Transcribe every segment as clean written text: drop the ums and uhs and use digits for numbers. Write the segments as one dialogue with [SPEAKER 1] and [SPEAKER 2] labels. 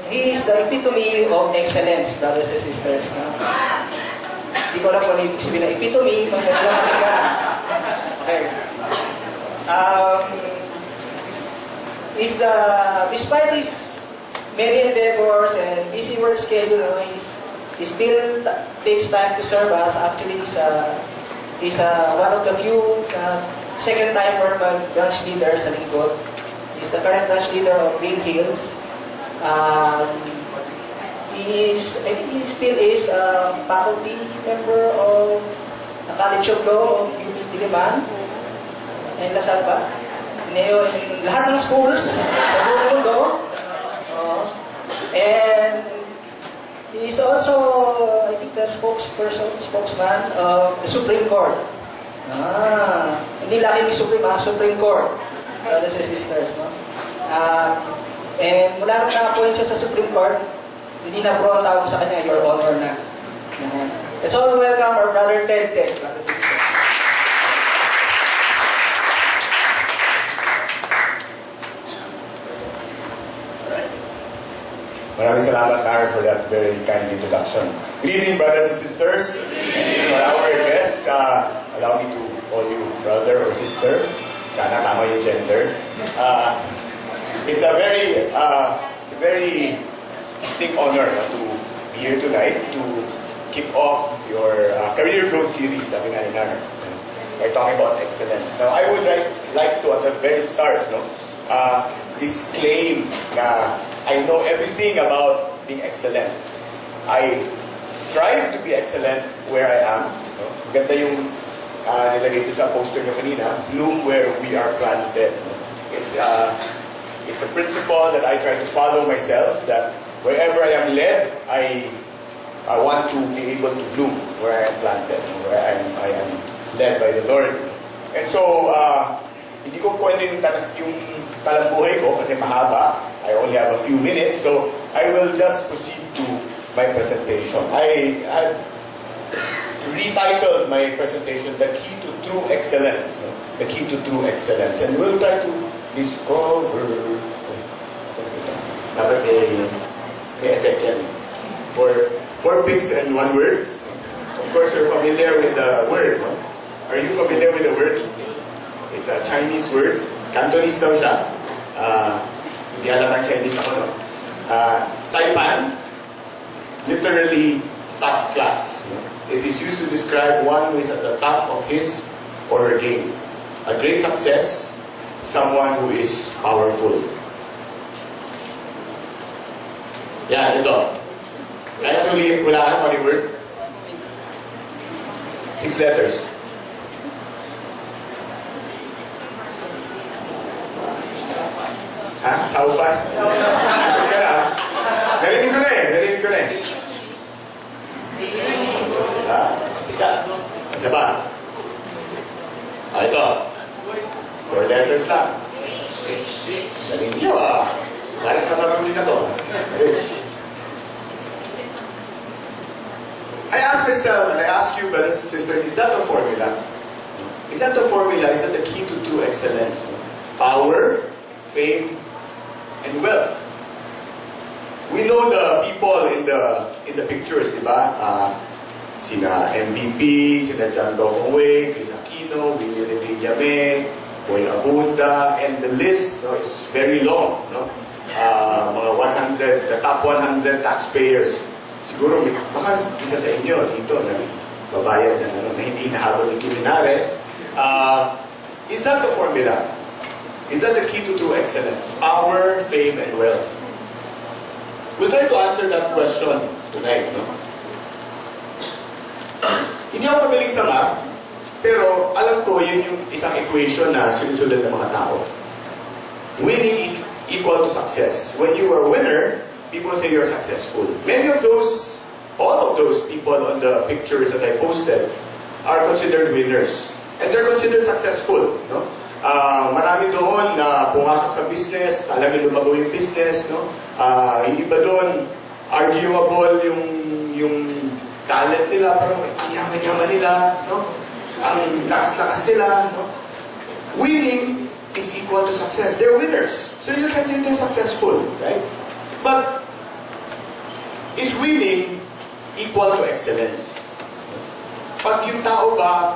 [SPEAKER 1] He is the epitome of excellence, brothers and sisters. No? Hindi ko alam kung ano ibig sabihin na epitome, magandang pakinggan. Okay. Despite his many endeavors and busy work schedule, he still takes time to serve us. Actually, he's one of the few second-timer branch leaders sa Lingkod. He's the current branch leader of Green Hills. I think he still is a faculty member of the College of Law of UP Diliman and Lasal pa. In lahat ng schools sa buong mundo. And he is also, I think, the spokesman of the Supreme Court. Hindi laki may Supreme Court. Brothers and sisters, no? And mula nung na-appoint siya sa Supreme Court, hindi na bro ang tawag sa kanya, Your Honor na. Let's all welcome our brother Ted, brothers and sisters.
[SPEAKER 2] Maraming salamat, Aaron, for that very kind introduction. Good evening, brothers and sisters. For our guests, allow me to call you brother or sister. Sana tama yung gender. It's a very distinct honor to be here tonight to kick off your career growth series, sabi nga ni Nar. We're talking about excellence. Now, I would like to, at the very start, disclaim na I know everything about being excellent. I strive to be excellent where I am. Ganda yung nilagay ito sa poster niyo kanina, bloom where we are planted. It's a principle that I try to follow myself, that wherever I am led, I want to be able to bloom where I am planted, where I am led by the Lord. And so, hindi ko kwento yung talambuhay ko kasi mahaba. I only have a few minutes, so I will just proceed to my presentation. I retitled my presentation, The Key to True Excellence. The Key to True Excellence. And we'll try to discover... Dapat may effect yan. Four pigs and one word. Of course, you're familiar with the word. No? Are you familiar with the word? It's a Chinese word. Cantonese daw siya. Hindi alam ang Chinese ako, no? Taipan, literally top class. It is used to describe one who is at the top of his or her game. A great success, someone who is powerful. Yan, ito. Kaya tuloy, hulaan mo yung word. 6 letters. Ha? Saupan? Kaya na. Narinig ko na eh. Sikat. Isa ba? Ito. 4 letters lang. Galing niyo Balik na marunong na to. Rich. I ask myself, and I ask you, brothers and sisters, is that the formula? Is that the formula? Is that the key to true excellence? Power, fame, and wealth. We know the people in the pictures, di ba? Sina MVP, sina John Dongwei, Chris Aquino, Willie Villame, Boy Abunda, and the list is very long. Mga 100, the top 100 taxpayers. Siguro, baka isa sa inyo dito na babayad na hindi nahabol ni Kiminares. Is that the formula? Is that the key to true excellence? Power, fame, and wealth. We'll try to answer that question tonight. Hindi ako magaling sa math, pero alam ko yun yung isang equation na sinusunod ng mga tao. Winning equal to success. When you are a winner, people say you're successful. All of those people on the pictures that I posted are considered winners. And they're considered successful. Marami doon na pumasok sa business, alam nyo lumago yung business. Yung iba doon, arguable yung talent nila, pero ang yaman-yaman nila, ang lakas-lakas nila. Winning is equal to success. They're winners. So you can say they're successful, right? But Is winning equal to excellence? Pag yung tao ba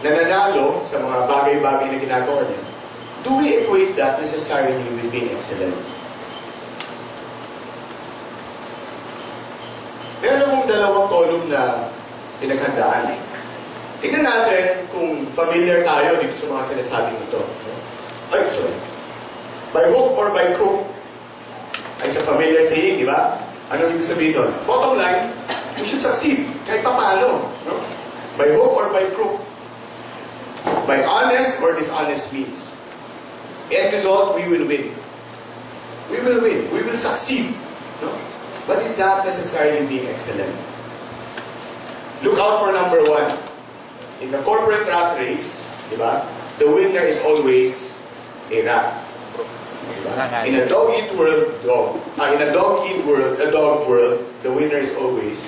[SPEAKER 2] nananalo sa mga bagay-bagay na ginagawa niya, do we equate that necessarily with being excellent? Meron akong dalawang column na pinaghandaan. Tingnan natin kung familiar tayo dito sa mga sinasabing ito. Ay, sorry. By hook or by crook? Ay, it's a familiar saying, di ba? Ano ibig sabihin doon? Bottom line, you should succeed, kahit pa paano. No? By hook or by crook? By honest or dishonest means. End result, we will win. We will win. We will succeed. No? But is that necessarily being excellent? Look out for number one. In the corporate rat race, diba, the winner is always a rat. Diba? In a dog-eat world, dog. In a dog-eat world, a dog world, the winner is always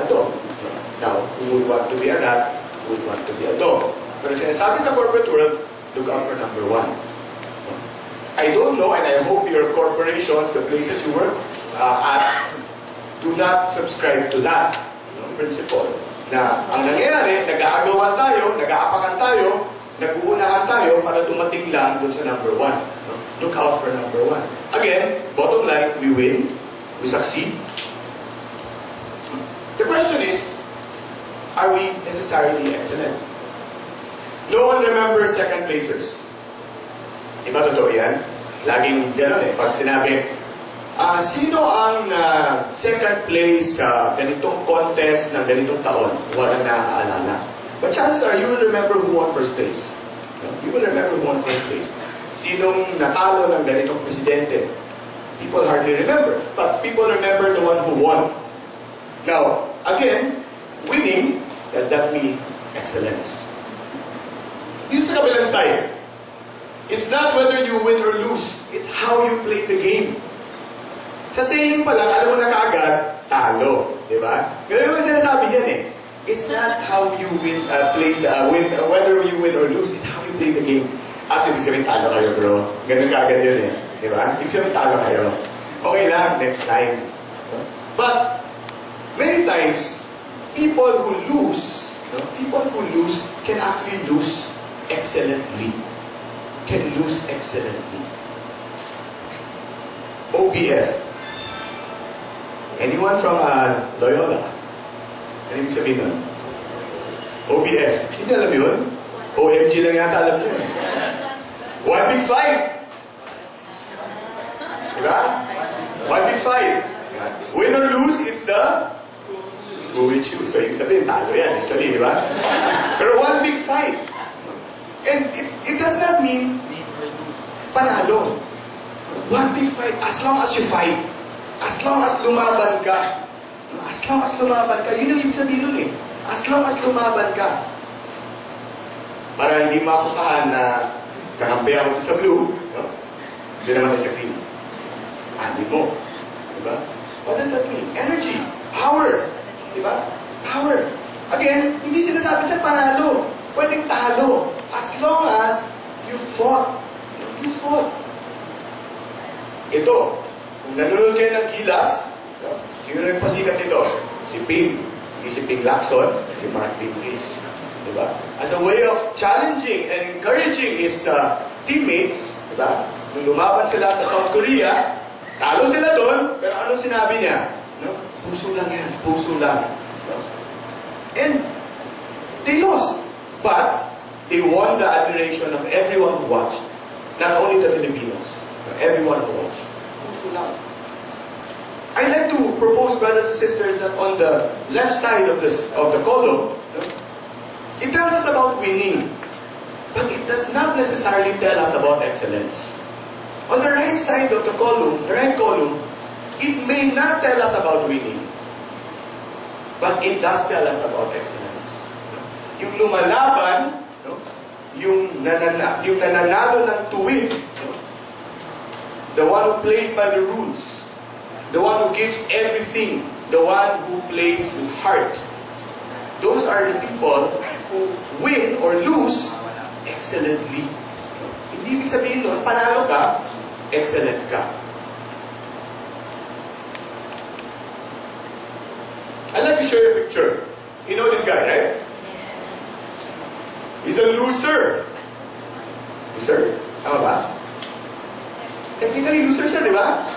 [SPEAKER 2] a dog. Now, who would want to be a rat? Who would want to be a dog? Pero sinasabi sa corporate world, look out for number one. I don't know, and I hope your corporations, the places you work at, do not subscribe to that principle. Na ang nangyayari, nag-aagawan tayo, nag-aapakan tayo, nag-uunahan tayo para dumating lang dun sa number one. Look out for number one. Again, bottom line, we win, we succeed. The question is, are we necessarily excellent? No one remembers second placers. Diba totoo yan? Laging gano'n eh. Pag sinabi, sino ang second place sa ganitong contest ng ganitong taon? Wala na naaalala. But chances are, you will remember who won first place. You will remember who won first place. Sinong natalo ng ganitong presidente? People hardly remember. But people remember the one who won. Now, again, winning, does that mean excellence? Dito sa kabilang side, it's not whether you win or lose. It's how you play the game. Sa saying pa lang, alam mo na kaagad, talo. Diba? Ganun yung sinasabi yan eh. It's not how you win, whether you win or lose. It's how you play the game. So, ibig sabihin, talo kayo bro. Ganun kaagad yun eh. Diba? Ibig sabihin, talo kayo. Okay lang, next time. But, many times, people who lose can actually lose excellently. Can lose excellently. OPF. Anyone from Loyola? Ano ibig sabihin nun? OBF. Hindi alam yun? OMG lang yata alam nyo eh. One big fight. Diba? One big fight. Win or lose, it's the screw with you. So ibig sabihin, talo yan. Usually, diba? Pero one big fight. And it does not mean panalo. One big fight. As long as you fight. As long as lumaban ka. As long as lumaban ka. Yun ang ibig sabihin nun eh. As long as lumaban ka. Para hindi makusahan na kakampi ako sa blue, no? Hindi naman sa green. Hindi mo. Diba? What does that mean? Energy. Power. Diba? Power. Again, hindi sinasabi sa panalo. Pwedeng talo. As long as you fought. You fought. Ito, kung nanonood kayo ng Gilas, sino nagpasikat nito? Si Ping. Hindi si Ping Lacson, si Mark Ping Rees. Diba? As a way of challenging and encouraging his teammates, diba? Nung lumaban sila sa South Korea, talo sila doon, pero ano sinabi niya? No? Puso lang yan, puso lang. No? And they lost. But they won the admiration of everyone who watched. Not only the Filipinos, but everyone who watched. Puso lang. I'd like to propose, brothers and sisters, that on the left side of the column, it tells us about winning, but it does not necessarily tell us about excellence. On the right side of the column, the right column, it may not tell us about winning, but it does tell us about excellence. Yung lumalaban, yung nananalo ng tuwid, the one who plays by the rules, the one who gives everything, the one who plays with heart. Those are the people who win or lose excellently. Hindi ibig sabihin nun, panalo ka, excellent ka. I'd like to show you a picture. You know this guy, right? He's a loser. Loser? Tama ba? Technically, loser siya, di ba?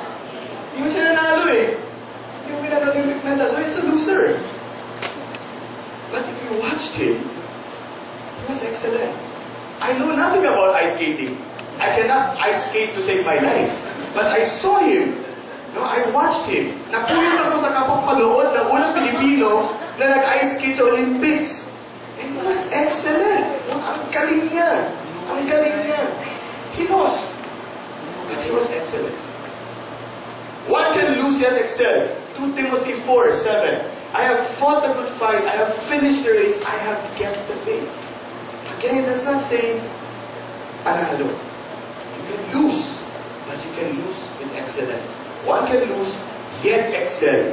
[SPEAKER 2] Hindi mo siya nanalo eh. Hindi mo pinanalo yung medal. So, he's a loser. But if you watched him, he was excellent. I know nothing about ice skating. I cannot ice skate to save my life. But I saw him. No, I watched him. Nakulit ako sa kapapanood ng unang Pilipino na nag-ice skate sa Olympics. And he was excellent. No, ang galing niya. Ang galing niya. He lost. But he was excellent. One can lose yet excel. 2 Timothy 4:7. I have fought a good fight. I have finished the race. I have kept the faith. Again, that's not saying panalo. You can lose, but you can lose with excellence. One can lose, yet excel.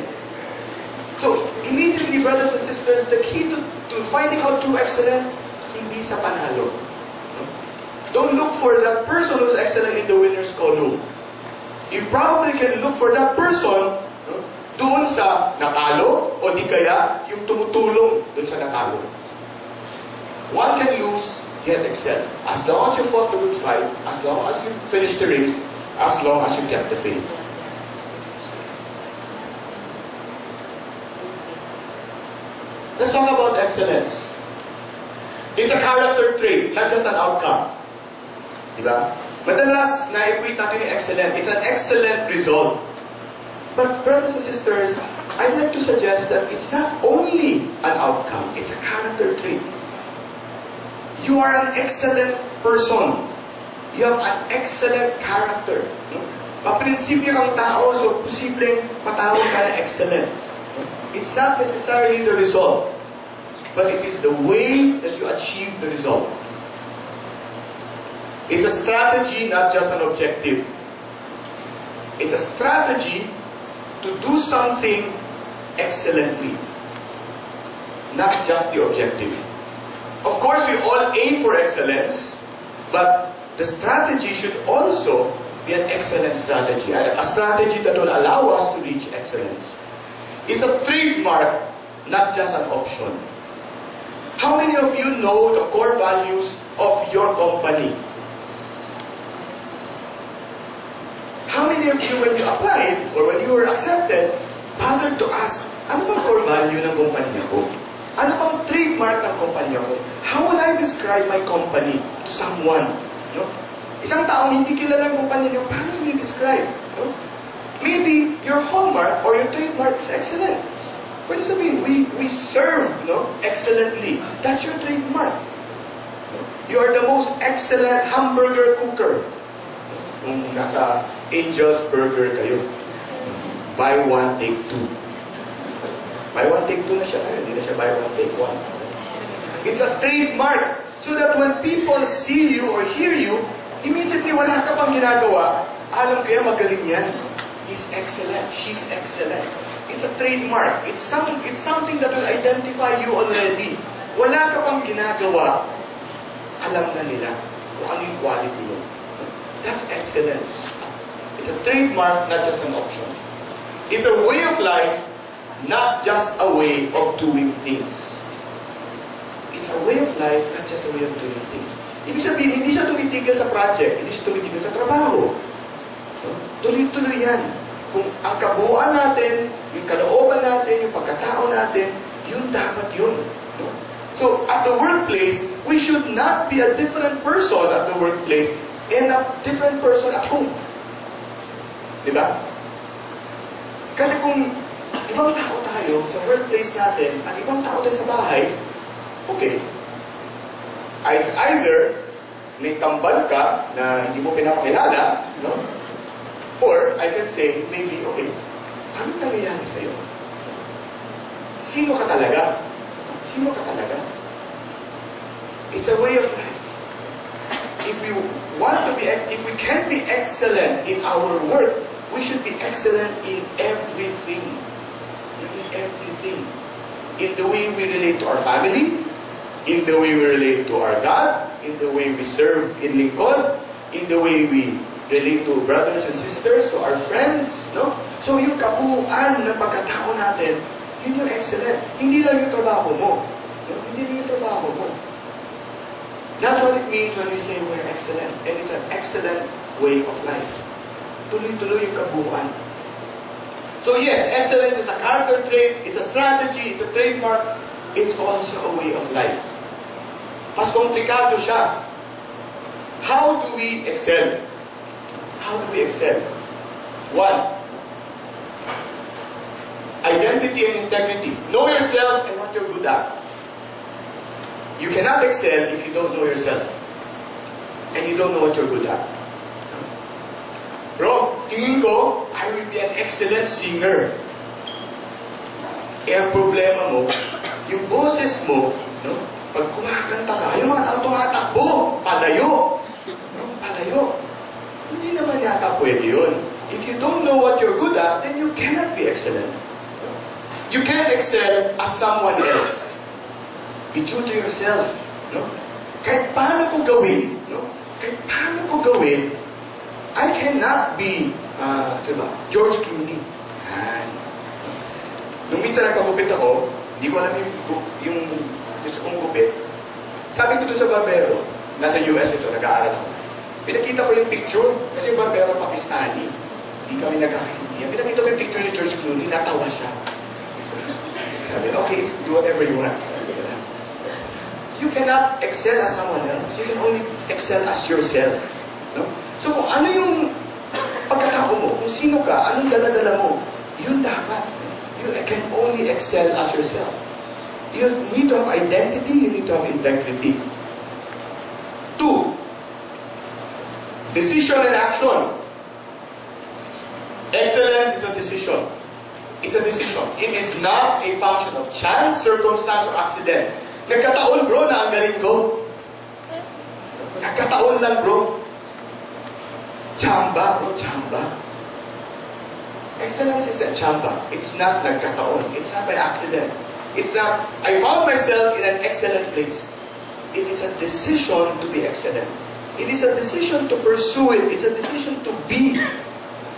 [SPEAKER 2] So, immediately, brothers and sisters, the key to finding out true excellence, hindi sa panalo. No? Don't look for that person who's excellent in the winner's column. You probably can look for that person doon sa natalo, o di kaya yung tumutulong doon sa natalo. One can lose, yet excel. As long as you fought the good fight, as long as you finished the race, as long as you kept the faith. Let's talk about excellence. It's a character trait, not just an outcome. Diba? Madalas, na-equate natin yung excellent. It's an excellent result. But brothers and sisters, I'd like to suggest that it's not only an outcome, it's a character trait. You are an excellent person. You have an excellent character. No? Paprinsipyo kang tao, so posibleng patawag ka na excellent. It's not necessarily the result, but it is the way that you achieve the result. It's a strategy, not just an objective. It's a strategy to do something excellently, not just the objective. Of course, we all aim for excellence, but the strategy should also be an excellent strategy, a strategy that will allow us to reach excellence. It's a trademark, not just an option. How many of you know the core values of your company? How many of you, when you applied or when you were accepted, bothered to ask, ano bang core value ng kumpanya ko? Ano bang trademark ng kumpanya ko? How would I describe my company to someone? No? Isang taong hindi kilala ang kumpanya niyo, paano niyo describe? No? Maybe your hallmark or your trademark is excellence. Pwede sabihin, we serve excellently. That's your trademark. You are the most excellent hamburger cooker. Kung nasa Angel's Burger kayo, buy one, take two. Buy one, take two na siya. Hindi na siya buy one, take one. It's a trademark. So that when people see you or hear you, immediately wala ka pang ginagawa, alam kaya magaling yan. He's excellent. She's excellent. It's a trademark. It's something that will identify you already. Wala ka pang ginagawa, alam na nila kung ano yung quality mo. That's excellence. It's a trademark, not just an option. It's a way of life, not just a way of doing things. It's a way of life, not just a way of doing things. Ibig sabihin, hindi siya tumitigil sa project, hindi siya tumitigil sa trabaho. Tuloy-tuloy yan. Kung ang kabuuan natin, yung kalooban natin, yung pagkatao natin, yun dapat yun. No? So, at the workplace, we should not be a different person at the workplace and a different person at home. Diba? Kasi kung ibang tao tayo sa workplace natin at ibang tao tayo sa bahay, okay. It's either may kambal ka na hindi mo pinapakilala, no? Or, I can say, maybe, okay, ano nangyayari sa'yo? Sino ka talaga? Sino ka talaga? It's a way of life. If we can be excellent in our work, we should be excellent in everything. In everything. In the way we relate to our family, in the way we relate to our God, in the way we serve in Lingkod, in the way we relate to brothers and sisters, to our friends, no? So yung kabuuan ng pagkatao natin, Yun yung excellent. Hindi lang yung trabaho mo. No? Hindi lang yung trabaho mo. That's what it means when we say we're excellent. And it's an excellent way of life. Tuloy-tuloy yung kabuuan. So yes, excellence is a character trait, it's a strategy, it's a trademark, it's also a way of life. Mas komplikado siya. How do we excel? How do we excel? One, identity and integrity. Know yourself and what you're good at. You cannot excel if you don't know yourself. And you don't know what you're good at. Bro, tingin ko, I will be an excellent singer. Ang problema mo, yung boses mo, no? Pag kumakanta ka, yung mga tao tumatakbo, palayo. No? Palayo. Hindi naman yata pwede yun. If you don't know what you're good at, then you cannot be excellent. No? You can't excel as someone else. Be true to yourself. No? Kahit paano ko gawin, no? Kahit paano ko gawin, I cannot be, diba, George Clooney. Yan. Nung minsan nagpagupit ako, hindi ko alam yung gusto kong gupit. Sabi ko doon sa barbero, nasa US ito, nag-aaral ako. Pinakita ko yung picture, kasi yung barbero Pakistani. Hindi kami nagkakaintindihan. Pinakita ko yung picture ni George Clooney, natawa siya. Sabi, okay, do whatever you want. You cannot excel as someone else. You can only excel as yourself. No? So, kung ano yung pagkatao mo, kung sino ka, anong dala-dala mo, yun dapat. You can only excel as yourself. You need to have identity, you need to have integrity. 2, decision and action. Excellence is a decision. It's a decision. It is not a function of chance, circumstance, or accident. Nagkataon, bro, na ang galing ko. Nagkataon lang, bro. Chamba, bro, chamba. Excellence is a chamba. It's not nagkataon. It's not by accident. It's not, I found myself in an excellent place. It is a decision to be excellent. It is a decision to pursue it. It's a decision to be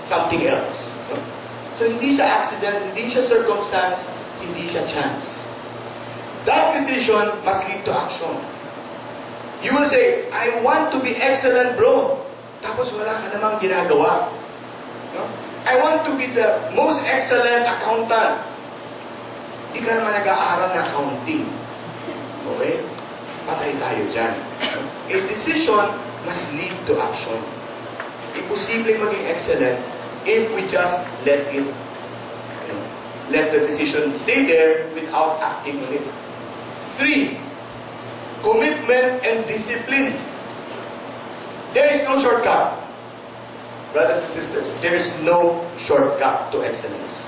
[SPEAKER 2] something else. So hindi siya accident, hindi siya circumstance, hindi siya chance. That decision must lead to action. You will say, I want to be excellent, bro. Tapos wala ka namang ginagawa. No? I want to be the most excellent accountant. Hindi ka naman nag-aaral na accounting. Okay? Patay tayo dyan. A decision must lead to action. Imposible maging excellent if we just let it, let the decision stay there without acting on it. 3, commitment and discipline. There is no shortcut. Brothers and sisters, there is no shortcut to excellence.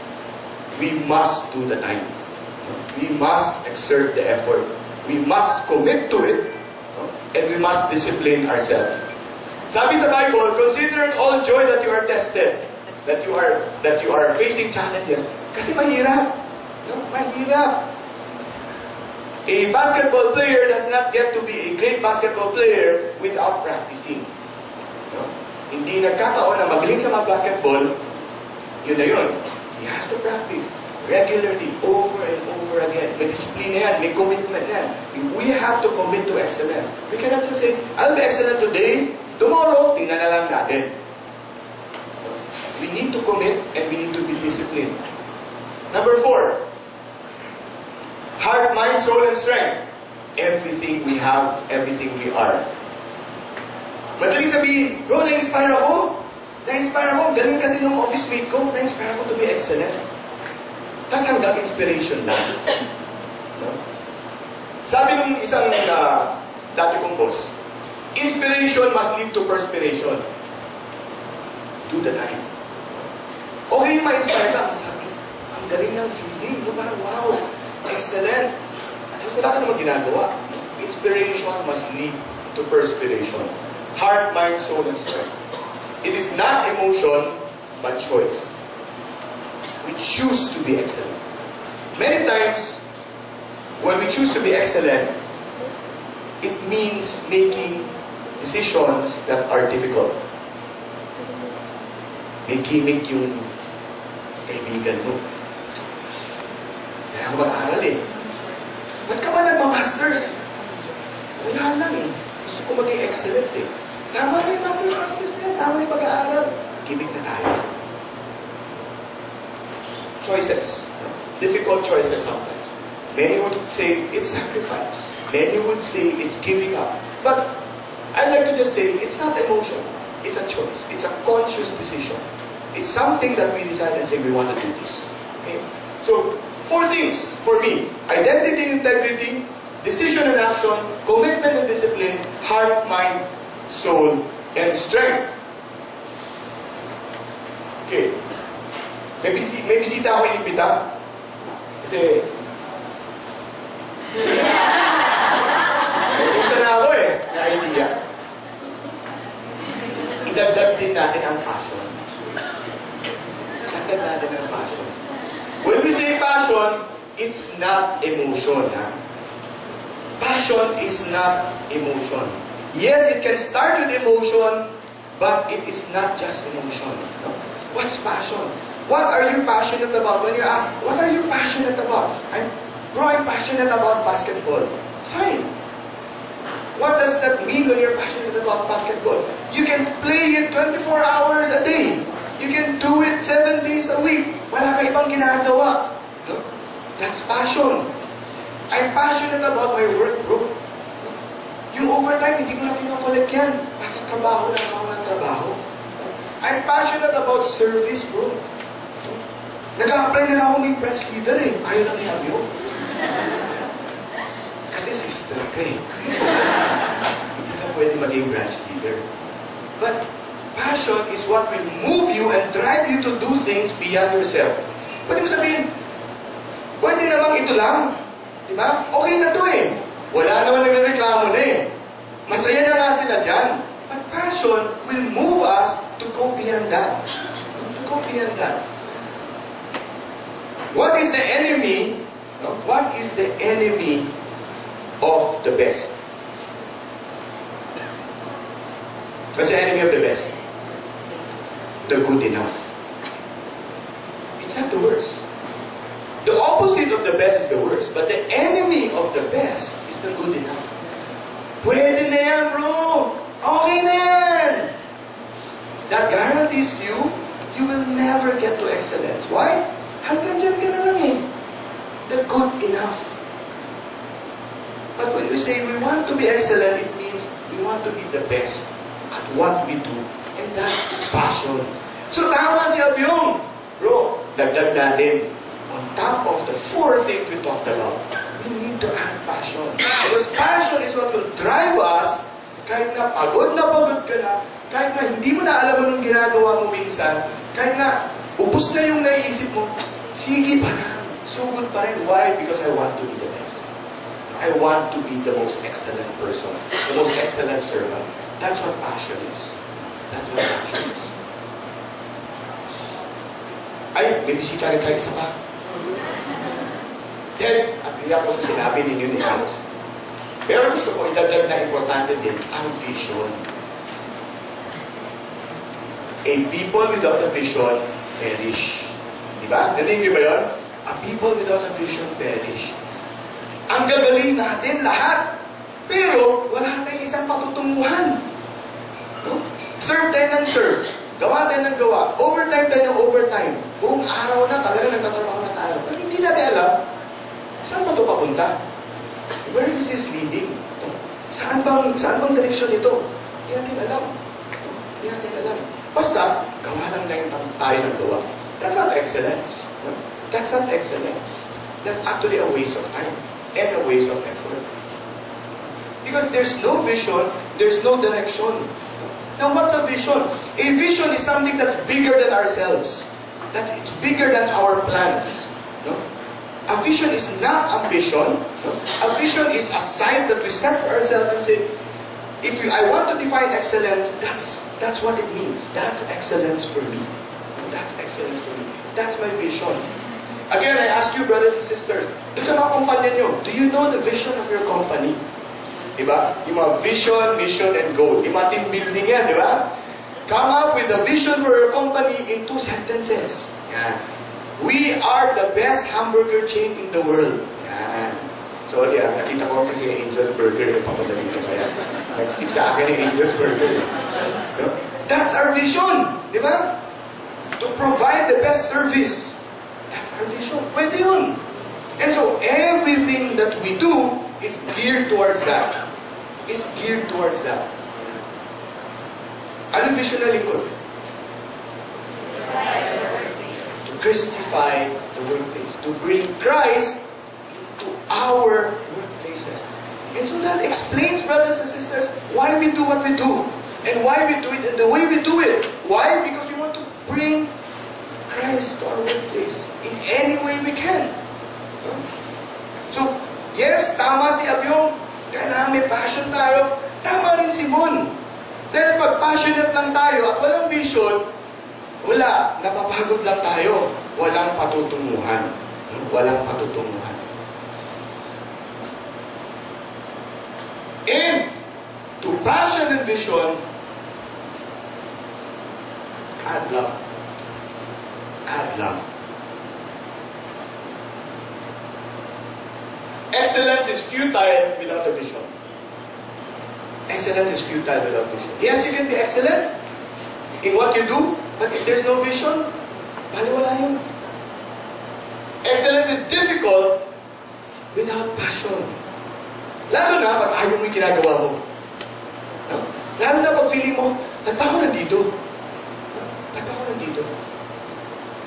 [SPEAKER 2] We must do the time. We must exert the effort. We must commit to it. And we must discipline ourselves. Sabi sa Bible, consider it all joy that you are tested. That you are facing challenges. Kasi mahirap. No? Mahirap. A basketball player does not get to be a great basketball player without practicing. No? Hindi nagkataon na magaling sa mga basketball, yun na yun. He has to practice regularly, over and over again. May discipline yan, may commitment yan. We have to commit to excellence. We cannot just say, I'll be excellent today, tomorrow, tingnan na lang natin. We need to commit and we need to be disciplined. Number 4, heart, mind, soul, and strength. Everything we have, everything we are. Madaling sabihin, bro, na-inspire ako. Na-inspire ako. Galing kasi nung office mate ko, na-inspire ako to be excellent. Tapos hanggang inspiration lang. No? Sabi nung isang dati kong boss, inspiration must lead to perspiration. Do the time. Okay, ma-inspire ka. Ang galing ng feeling. No? Parang, wow, excellent. Tapos wala ka naman ginagawa. Inspiration must lead to perspiration. Heart, mind, soul, and strength. It is not emotion, but choice. We choose to be excellent. Many times, when we choose to be excellent, it means making decisions that are difficult. May gimmick yung kaibigan mo. kaya ako mag-aaral eh. Ba't ka ba nagma-masters? Wala lang eh. Gusto ko maging excellent eh. Tama na yung masters na yan. Tama na yung pag-aaral. Gimik na tayo. Choices. Difficult choices sometimes. Many would say it's sacrifice. Many would say it's giving up. But I'd like to just say it's not emotion. It's a choice. It's a conscious decision. It's something that we decide and say we want to do this. Okay? So, 4 things for me. Identity and integrity, decision and action, commitment and discipline, heart, mind, soul, and strength. Okay. May bisita ako inibita. Kasi, usa na ako eh. May idea. Idagdag din natin ang passion. Idagdag natin ang passion. When we say passion, it's not emotion. Ha? Passion is not emotion. Yes, it can start with emotion, but it is not just emotion. No? What's passion? What are you passionate about? When you ask, what are you passionate about? I'm passionate about basketball. Fine. What does that mean when you're passionate about basketball? You can play it 24 hours a day. You can do it 7 days a week. Wala ka ibang ginagawa. No? That's passion. I'm passionate about my work, bro. Yung overtime, hindi ko na kinakolek yan. Nasa trabaho lang ako ng trabaho. I'm passionate about service, bro. Nag-a-apply na ako may branch leader eh. Ayaw lang ni Abyo. Kasi sister ka eh. Hindi ka pwede maging branch leader. But passion is what will move you and drive you to do things beyond yourself. Pwede mo sabihin, pwede namang ito lang. Diba? Okay na to eh. Wala naman nagreklamo na eh. Masaya na nga sila dyan. But passion will move us to go beyond that. To go beyond that. What is the enemy? What is the enemy of the best? What's the enemy of the best? The good enough. It's not the worst. The opposite of the best is the worst, but the enemy of the best is the good enough. Pwede na yan, bro! Okay na yan! That guarantees you will never get to excellence. Why? Hanggang dyan ka na lang eh. The good enough. But when we say we want to be excellent, it means we want to be the best at what we do. And that's passion. So tama si Abyong. Bro, dagdag natin. On top of the 4 things we talked about, we need to add passion. Because passion is what will drive us kahit na pagod ka na, kahit na hindi mo na alam anong ginagawa mo minsan, kahit na ubos na yung naiisip mo, sige pa na. Sugod pa rin. Why? Because I want to be the best. I want to be the most excellent person. The most excellent servant. That's what passion is. That's what passion is. Ay, may bisita rin tayo isa pa. Then, agree ako sa sinabi ninyo ni Alex. Pero gusto ko idagdag na importante din ang vision. A people without a vision perish. Diba? Narinig niyo ba yun? A people without a vision perish. Ang gagaling natin lahat. Pero wala tayong isang patutunguhan. No? Serve tayo ng serve. Gawa tayo ng gawa. Overtime tayo ng overtime. Buong araw na talaga nagtatrabaho na tayo. Pero hindi natin alam, saan ba ito papunta? Where is this leading? Saan bang direksyon ito? Hindi natin alam. Hindi natin alam. Basta, gawa lang tayo ng gawa. That's not excellence. No? That's not excellence. That's actually a waste of time and a waste of effort. Because there's no vision, there's no direction. Now, what's a vision? A vision is something that's bigger than ourselves. It's bigger than our plans. No? A vision is not ambition. No? A vision is a sight that we set for ourselves and say, I want to define excellence, that's what it means. That's excellence for me. That's excellence for me. That's my vision. Again, I ask you, brothers and sisters, dun sa mga kumpanya nyo, do you know the vision of your company? Diba? Yung mga vision, mission, and goal. Yung mga team building yan, diba? Come up with a vision for your company in 2 sentences. Yan. We are the best hamburger chain in the world. Yan. Sorry nakita ko kasi Angel's Burger yung papadali ko kaya. Nag-stick sa akin yung Angel's Burger. No? That's our vision. Di ba? To provide the best service. That's our vision. Pwede yun. And so, everything that we do is geared towards that. Is geared towards that. Ano yung vision na Lingkod? To Christify the workplace. To bring Christ into our workplaces. And so that explains, brothers and sisters, why we do what we do. And why we do it and the way we do it. Why? Because we want to bring Christ to our workplace in any way we can. So, yes, tama si Abyong. Kailangan may passion tayo. Tama rin si Mon. Dahil pag passionate lang tayo at walang vision, wala, napapagod lang tayo. Walang patutunguhan. Walang patutunguhan. And, to passion and vision, add love. Add love. Excellence is futile without a vision. Excellence is futile without vision. Yes, you can be excellent in what you do, but if there's no vision, baliwala yun. Excellence is difficult without passion. Lalo na pag ayaw mo yung ginagawa mo. No? Lalo na pag feeling mo, ba't ako nandito? Ba't ako nandito?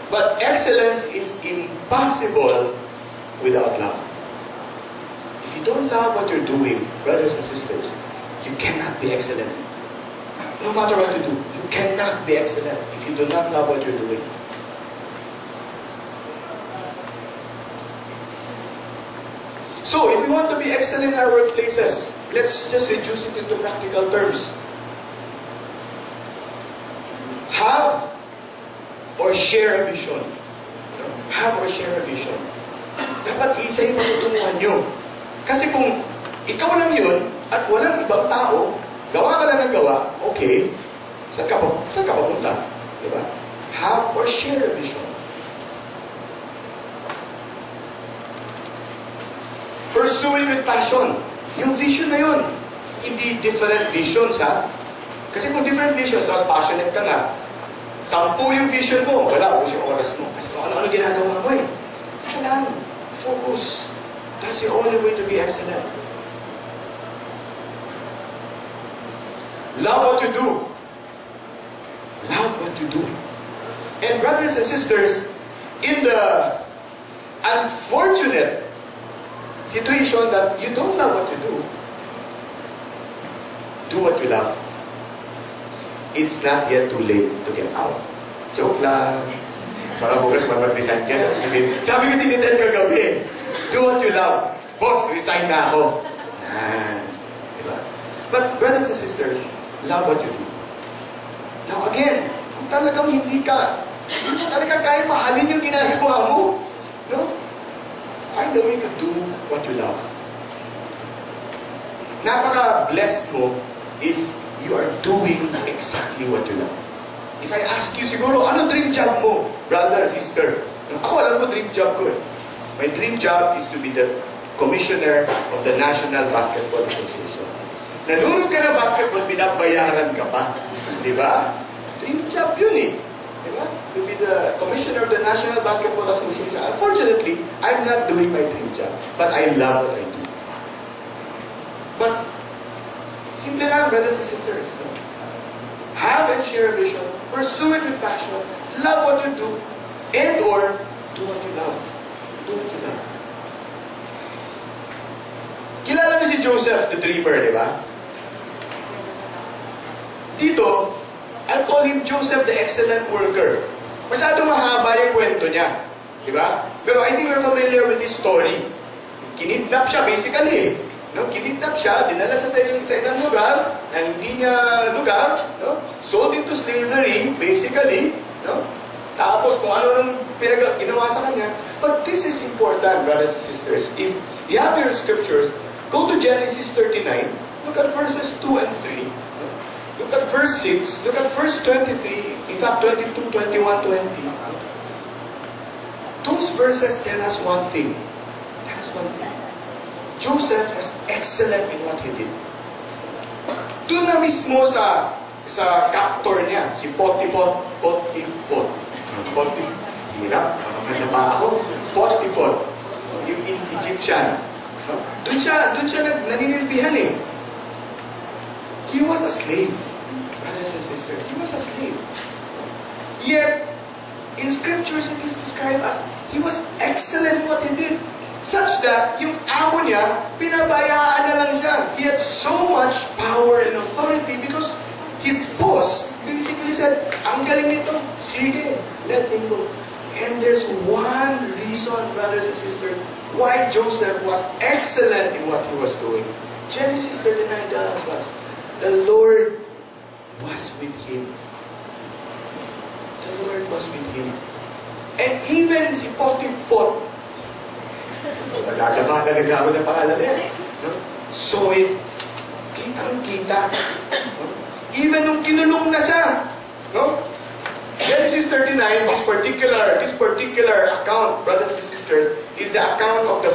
[SPEAKER 2] But excellence is impossible without love. If you don't love what you're doing, brothers and sisters, you cannot be excellent. No matter what you do, you cannot be excellent if you do not love what you're doing. So, if we want to be excellent in our workplaces, let's just reduce it into practical terms. Have or share a vision. Have or share a vision. Dapat isa yung matutunguhan nyo. Kasi kung ikaw lang yun, at walang ibang tao, gawa ka lang ng gawa, okay, saan ka papunta? Diba? Have or share a vision. Pursue it with passion. Yung vision na yun. Hindi different visions, ha? Kasi kung different visions, tapos passionate ka nga, 10 yung vision mo, wala, ubus yung oras mo. Kasi kung ano-ano ginagawa mo eh. Kailangan, focus. That's the only way to be excellent. Love what you do. Love what you do. And brothers and sisters, in the unfortunate situation that you don't love what you do what you love. It's not yet too late to get out. Joke lang. Para bukas mag-resign ka. Sabi ko si Ted kagabi, do what you love. Boss, resign na ako. Diba? But brothers and sisters, love what you do. Now again, kung talagang hindi ka kaya mahalin yung ginagawa mo, no? Find a way to do what you love. Napaka-blessed mo if you are doing exactly what you love. If I ask you siguro, ano dream job mo, brother, sister? Ako, alam mo dream job ko eh. My dream job is to be the commissioner of the National Basketball Association. Nanunod ka ng basketball, binabayaran ka pa. Di ba? Dream job yun eh. Di ba? To be the commissioner of the National Basketball Association. Unfortunately, I'm not doing my dream job. But I love what I do. But, simple lang, brothers and sisters. No? Have and share a vision. Pursue it with passion. Love what you do. And or, do what you love. Do what you love. Kilala niyo si Joseph, the dreamer, di ba? Dito, I call him Joseph the excellent worker. Masyadong mahaba yung kwento niya. Di ba? Pero I think we're familiar with this story. Kinidnap siya, basically. No? Kinidnap siya, dinala siya sa isang lugar, na hindi niya lugar, no? Sold into slavery, basically. No? Tapos kung ano nung ginawa sa kanya. But this is important, brothers and sisters. If you have your scriptures, go to Genesis 39, look at verses 2 and 3. Look at verse 6, look at verse 23, in fact 22, 21, 20. those verses tell us one thing. Tell us one thing. Joseph was excellent in what he did. Doon na mismo sa captor niya, si Potiphar. Hirap, makakanta pa ako. Potiphar, yung Egyptian. Doon siya naninilbihan eh. He was a slave. Brothers and sisters, he was a slave. Yet, in scriptures it is described as he was excellent in what he did. Such that, yung amo niya, pinabayaan na lang siya. He had so much power and authority because his boss basically said, ang galing nito, sige, let him go. And there's one reason, brothers and sisters, why Joseph was excellent in what he was doing. Genesis 39 tells us, the Lord was with him. The Lord was with him. And even si Potiphar, nagagaba talaga ako sa pangalan niya. No? So kitang-kita. No? Even nung kinulong na siya. No? Genesis 39, this particular account, brothers and sisters, is the account of the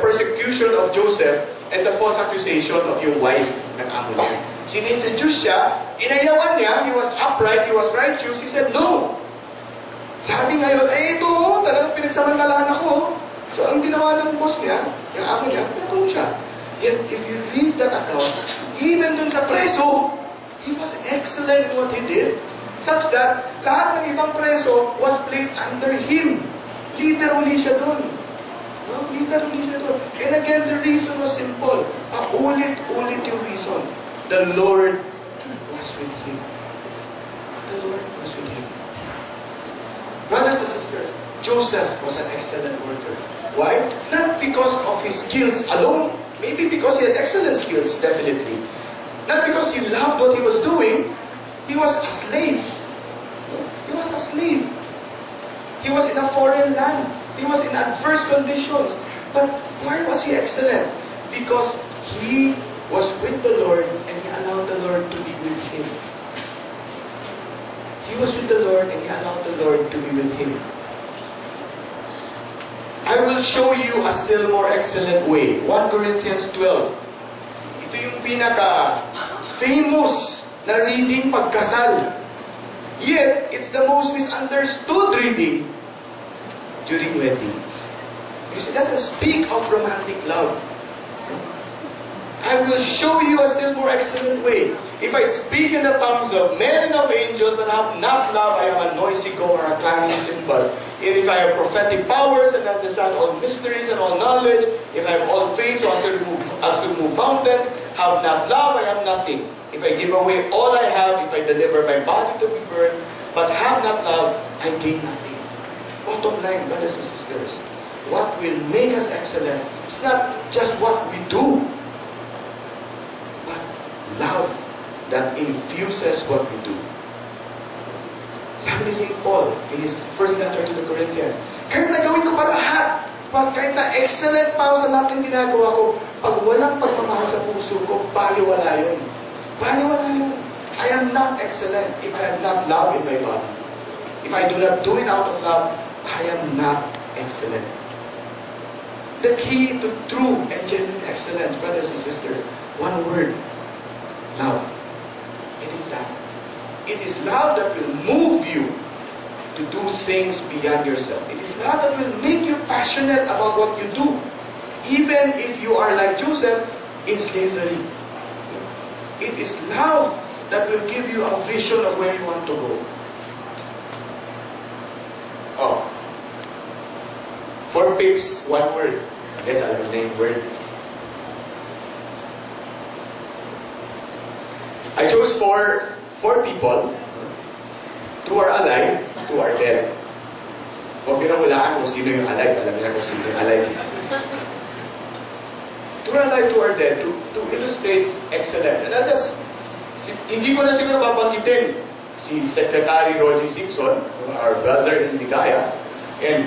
[SPEAKER 2] persecution of Joseph and the false accusation of yung wife ng amo niya. Siniseduce siya, inayawan niya, he was upright, he was righteous, he said, no! Sabi ngayon, ito, talagang pinagsamantalaan ako. So, ang ginawa ng boss niya, yung amo niya, pinatulong siya. Yet, if you read that account, even dun sa preso, he was excellent in what he did, such that lahat ng ibang preso was placed under him. Literally siya dun. No? Literally siya dun. And again, the reason was simple. Paulit-ulit yung reason. The Lord was with him. The Lord was with him. Brothers and sisters, Joseph was an excellent worker. Why? Not because of his skills alone. Maybe because he had excellent skills, definitely. Not because he loved what he was doing. He was a slave. He was a slave. He was in a foreign land. He was in adverse conditions. But why was he excellent? Because he was with the Lord and he allowed the Lord to be with him. He was with the Lord and he allowed the Lord to be with him. I will show you a still more excellent way. 1 Corinthians 12. Ito yung pinaka-famous na reading pagkasal. Yet, it's the most misunderstood reading during weddings. Because it doesn't speak of romantic love. I will show you a still more excellent way. If I speak in the tongues of men and of angels, but have not love, I am a noisy gong or a clanging cymbal. And if I have prophetic powers and understand all mysteries and all knowledge, if I have all faith so as to move mountains, have not love, I am nothing. If I give away all I have, if I deliver my body to be burned, but have not love, I gain nothing. Bottom line, brothers and sisters, what will make us excellent is not just what we do, but love that infuses what we do. Sabi ni St. Paul in his first letter to the Corinthians, kahit nagawin ko pa lahat, kahit na excellent pa ako sa lahat ng ginagawa ko, pag walang pagmamahal sa puso ko, baliwala yun. Baliwala yun. I am not excellent if I have not love in my body. If I do not do it out of love, I am not excellent. The key to true and genuine excellence, brothers and sisters, one word, love. It is that. It is love that will move you to do things beyond yourself. It is love that will make you passionate about what you do. Even if you are like Joseph in slavery. It is love that will give you a vision of where you want to go. Oh. 4 picks, 1 word. Yes, alam mo na yung word. I chose four people. 2 are alive, 2 are dead. Huwag nyo na hulaan kung sino yung alive. Alam nyo na kung sino yung alive. 2 are alive, 2 are dead. To illustrate excellence. And hindi ko na siguro babanggitin si Secretary Roger Simpson, our brother in Ligaya, and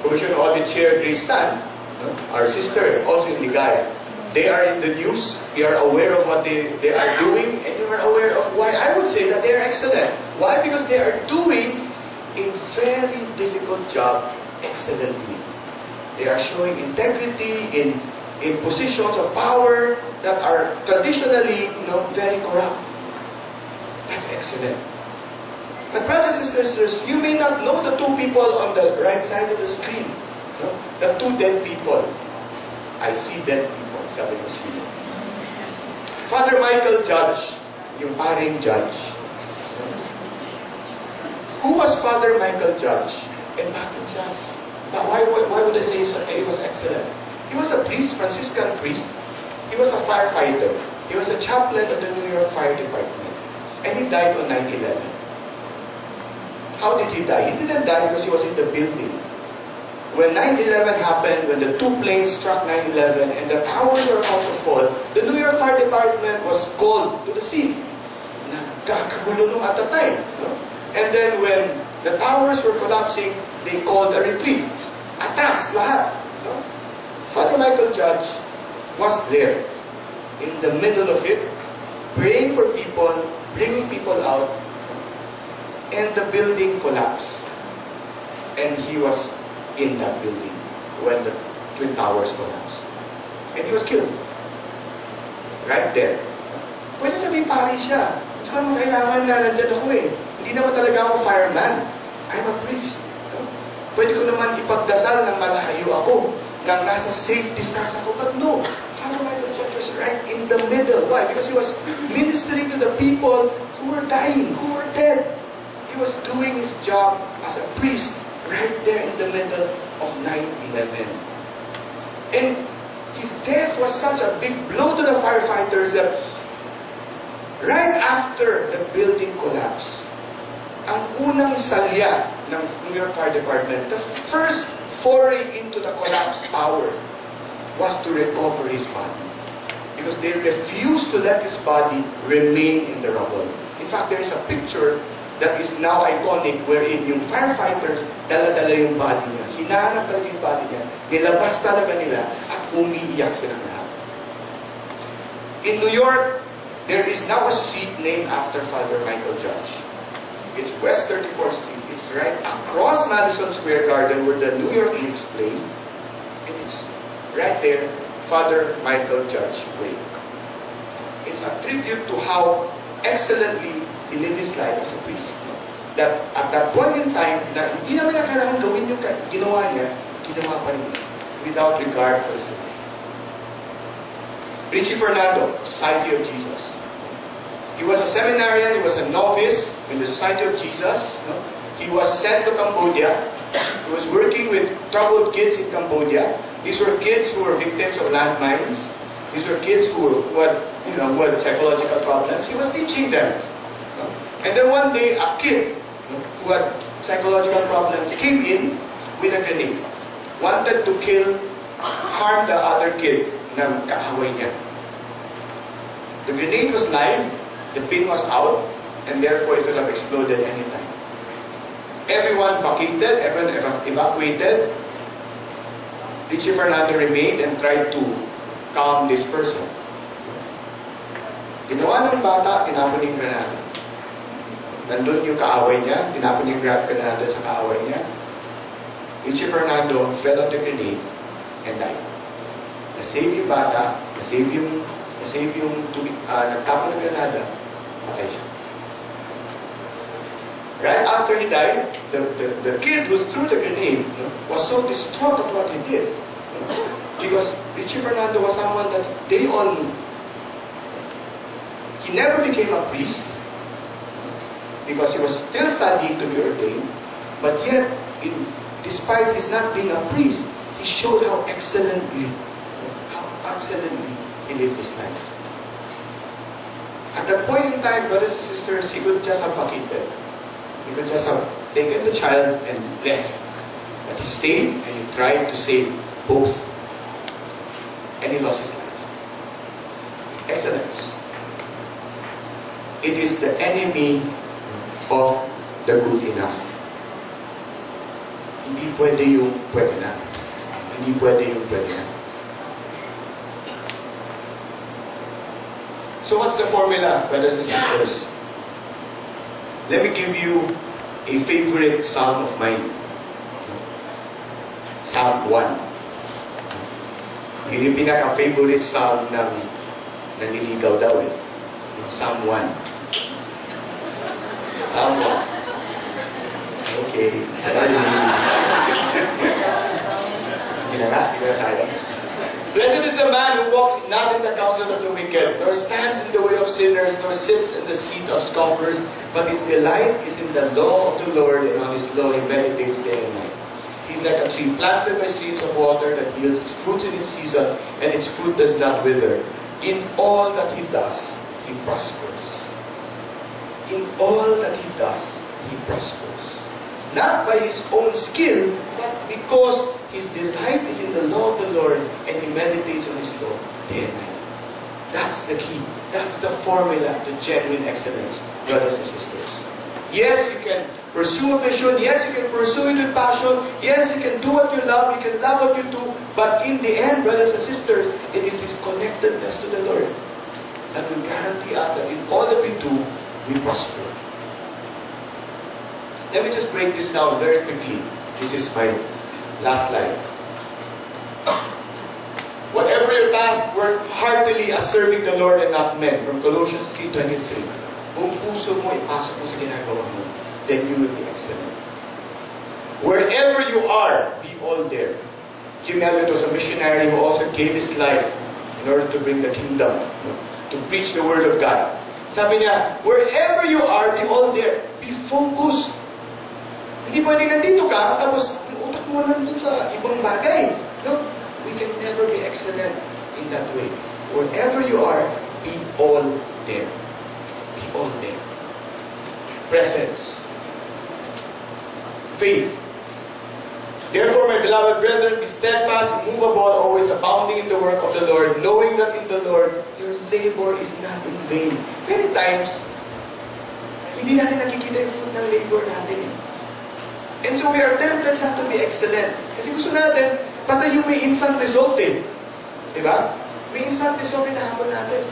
[SPEAKER 2] Commission Audit Chair Grace Tan, our sister, also in Ligaya. They are in the news. We are aware of what they are doing, and you are aware of why I would say that they are excellent. Why? Because they are doing a very difficult job excellently. They are showing integrity in positions of power that are traditionally, very corrupt. That's excellent. But brothers and sisters, you may not know the two people on the right side of the screen. No? The two dead people. I see dead people, sabi ko sila. Father Michael Judge, yung paring judge. Who was Father Michael Judge? And bakit siya? Why would I say he was excellent? He was a priest, Franciscan priest. He was a firefighter. He was a chaplain of the New York Fire Department. And he died on 9/11. How did he die? He didn't die because he was in the building. When 9/11 happened, when the two planes struck 9/11 and the towers were about to fall, the New York Fire Department was called to the scene. Nagkakagulo nung at the time. No? And then when the towers were collapsing, they called a retreat. Atras, lahat. No? Father Michael Judge was there, in the middle of it, praying for people, bringing people out, and the building collapsed. And he was in that building when the Twin Towers collapsed. And he was killed. Right there. Pwede sabihin pari siya. Hindi naman kailangan na nandyan ako eh. Hindi naman talaga ako fireman. I'm a priest. Pwede ko naman ipagdasal ng malayo ako, nang nasa safe distance ako. But no, Father Michael Judge was right in the middle. Why? Because he was ministering to the people who were dying, who were dead. He was doing his job as a priest right there in the middle of 9/11. And his death was such a big blow to the firefighters that right after the building collapsed, ang unang salya ng New York Fire Department, the first foray into the collapsed tower was to recover his body. Because they refused to let his body remain in the rubble. In fact, there is a picture that is now iconic wherein yung firefighters dala-dala yung body niya. Hinahanap talaga yung body niya. Nilabas talaga nila at umiiyak silang lahat. In New York, there is now a street named after Father Michael Judge. It's West 34th Street. It's right across Madison Square Garden where the New York Knicks play. And it's right there, Father Michael Judge Way. It's a tribute to how excellently he lived his life as a priest. That at that point in time, na hindi naman na kailangan gawin yung ginawa niya, ginawa pa rin niya, without regard for his life. Richie Fernando, Society of Jesus. He was a seminarian, he was a novice in the Society of Jesus. He was sent to Cambodia. He was working with troubled kids in Cambodia. These were kids who were victims of landmines. These were kids who had psychological problems. He was teaching them. And then one day, a kid who had psychological problems came in with a grenade. Wanted to harm the other kid na kaaway niya. The grenade was live, the pin was out, and therefore it could have exploded anytime. Everyone vacated, everyone evacuated. Richie Fernando remained and tried to calm this person. Ginawa ng bata, tinapon yung granada. Nandun yung kaaway niya, tinapon yung granada sa kaaway niya. Richie Fernando fell on the grenade and died. Na-save yung bata, na-save yung nagtapon ng granada, patay siya. Right after he died, the kid who threw the grenade was so distraught at what he did. Because Richie Fernando was someone that they all knew. He never became a priest because he was still studying to be ordained. But yet, despite his not being a priest, he showed how excellently he lived his life. At that point in time, brothers and sisters, he could just have vacated. He could just have taken the child and left. But he stayed and he tried to save both. And he lost his life. Excellence. It is the enemy of the good enough. Hindi pwede yung pwede na. Hindi pwede yung pwede na. So what's the formula, brothers and sisters? Let me give you a favorite psalm of mine. Psalm 1. Yun yung pinaka-favorite psalm ng naniligaw daw eh. Psalm 1. Psalm 1. Okay. Sige na nga, sige na tayo. Blessed is the man who walks not in the counsel of the wicked, nor stands in the way of sinners, nor sits in the seat of scoffers, but his delight is in the law of the Lord, and on his law he meditates day and night. He's like a tree planted by streams of water that yields its fruits in its season, and its fruit does not wither. In all that he does, he prospers. In all that he does, he prospers. Not by his own skill, but because his delight is in the law of the Lord, and he meditates on his law day and night. That's the key. That's the formula to genuine excellence, brothers and sisters. Yes, you can pursue a vision. Yes, you can pursue it with passion. Yes, you can do what you love. You can love what you do. But in the end, brothers and sisters, it is this connectedness to the Lord that will guarantee us that in all that we do, we prosper. Let me just break this down very quickly. This is my last slide. Whatever your task, work heartily as serving the Lord and not men. From Colossians 3:23. Kung puso mo, ipasok mo sa ginagawa mo, then you will be excellent. Wherever you are, be all there. Jim Elliot was a missionary who also gave his life in order to bring the kingdom, to preach the word of God. Sabi niya, wherever you are, be all there. Be focused. Hindi pwede nandito ka, tapos yung utak mo nandun sa ibang bagay. No? We can never be excellent in that way. Wherever you are, be all there. Be all there. Presence. Faith. Therefore, my beloved brethren, be steadfast, immovable, always abounding in the work of the Lord, knowing that in the Lord, your labor is not in vain. Many times, hindi natin nakikita yung fruit ng labor natin. And so we are tempted not to be excellent. Kasi gusto natin, basta yung may instant result eh. Diba? May instant result yung nahabol natin.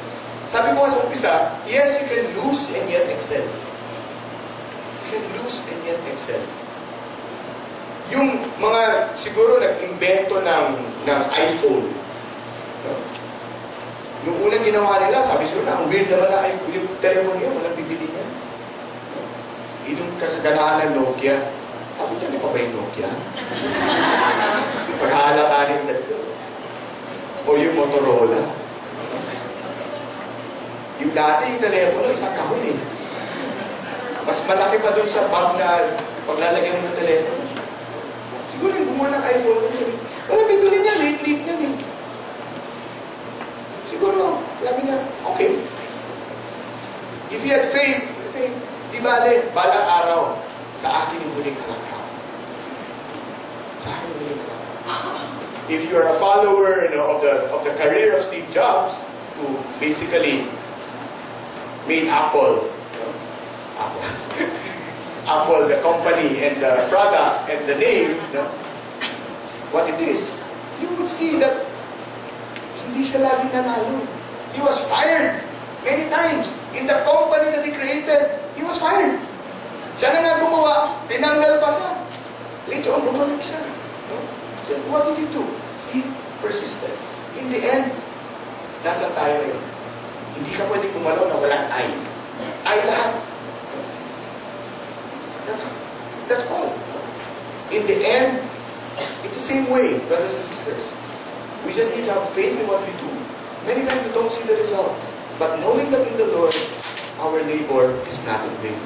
[SPEAKER 2] Sabi ko nga sa umpisa, yes, you can lose and yet excel. You can lose and yet excel. Yung mga siguro nag-invento ng iPhone. No? Yung unang ginawa nila, sabi siguro na, ang weird naman na iPhone. Yung telephone niya, walang bibili niya. No? Yung kasaganahan ng Nokia. Sabi niya, di pa ba yung Nokia? Yung paghahalakanin dito. O yung Motorola. Yung dati, yung telepono, isang kahon eh. Mas malaki pa dun sa bag na paglalagyan sa telepono. Siguro yung gumawa ng iPhone, wala bibili niya, late-late niya eh. Siguro, sabi niya, okay. If you had faith, di bale, balang araw, sa akin yung huling kalakal. Sa akin yung huling kalakal. If you are a follower of the career of Steve Jobs, who basically made Apple, Apple, the company, and the product, and the name, what it is, you would see that hindi siya lagi nanalo. He was fired many times. In the company that he created, he was fired. Siya na nga gumawa, tinanggal pa siya. Later on, bumalik siya. No? So, what did he do? He persisted. In the end, nasan tayo ngayon? Hindi ka pwede kumalaw na walang ay. Ay lahat. That's all. In the end, it's the same way, brothers and sisters. We just need to have faith in what we do. Many times we don't see the result. But knowing that in the Lord, our labor is not in vain.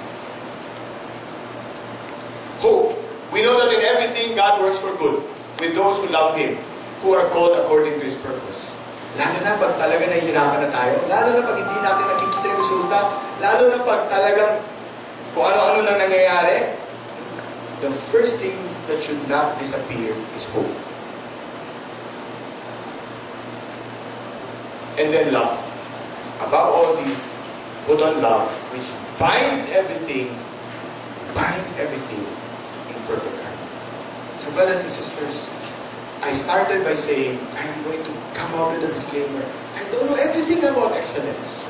[SPEAKER 2] Hope. We know that in everything, God works for good with those who love Him, who are called according to His purpose. Lalo na pag talaga nahihirapan na tayo, lalo na pag hindi natin nakikita yung resulta, lalo na pag talagang kung ano-ano nang nangyayari, the first thing that should not disappear is hope. And then love. Above all these, put on love, which binds everything in perfect harmony. So brothers and sisters, I started by saying, I am going to come out with a disclaimer. I don't know everything about excellence.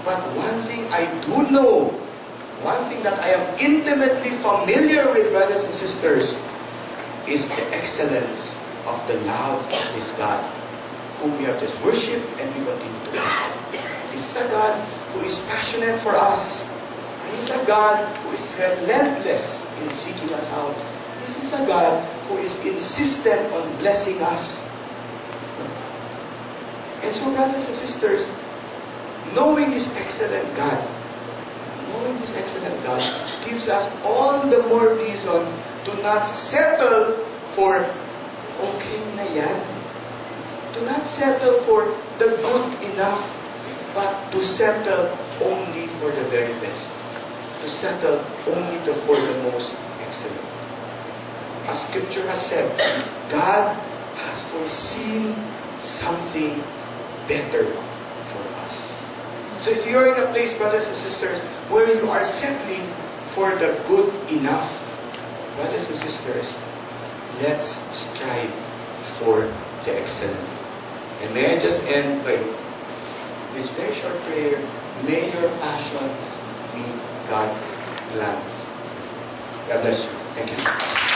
[SPEAKER 2] But one thing I do know one thing that I am intimately familiar with, brothers and sisters, is the excellence of the love of this God, whom we have just worshipped and we continue to worship. This is a God who is passionate for us. He is a God who is relentless in seeking us out. This is a God who is insistent on blessing us. And so, brothers and sisters, knowing this excellent God gives us all the more reason to not settle for okay na yan. To not settle for the good enough, but to settle only for the very best. To settle only for the most excellent. As Scripture has said, God has foreseen something better for us. So if you're in a place, brothers and sisters, where you are settling for the good enough, brothers and sisters, let's strive for the excellent. And may I just end by this very short prayer. May your passions meet God's plans. God bless you. Thank you.